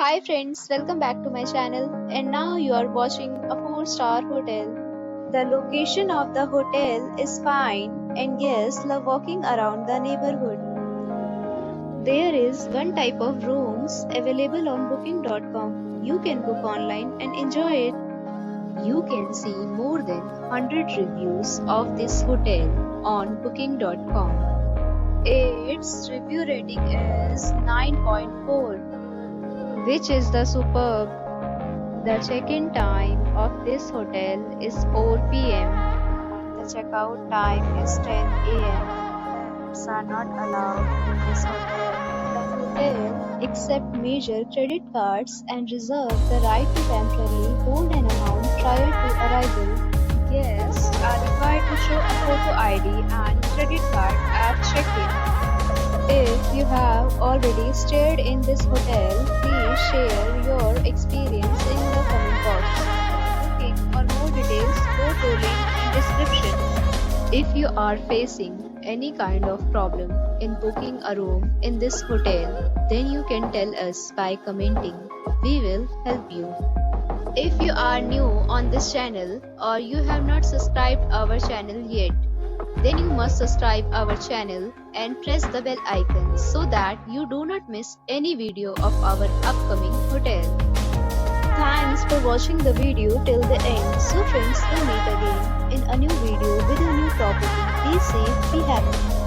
Hi friends, welcome back to my channel, and now you are watching a 4-star hotel. The location of the hotel is fine and guests love walking around the neighborhood. There is one type of rooms available on booking.com. You can book online and enjoy it. You can see more than 100 reviews of this hotel on booking.com. Its review rating is 9.4, which is the superb. The check-in time of this hotel is 4 p.m. The checkout time is 10 a.m. Pets are not allowed in this hotel. The hotel accepts major credit cards and reserves the right to temporarily hold an amount prior to arrival. Guests are required to show a photo ID and credit card at check-in. If you have already stayed in this hotel, please share your experience in the comment box. Booking or more details, go to link in description. If you are facing any kind of problem in booking a room in this hotel, then you can tell us by commenting. We will help you. If you are new on this channel or you have not subscribed our channel yet, then you must subscribe our channel and press the bell icon so that you do not miss any video of our upcoming hotel. Thanks for watching the video till the end. So friends, we'll meet again in a new video with a new property. Be safe, be happy.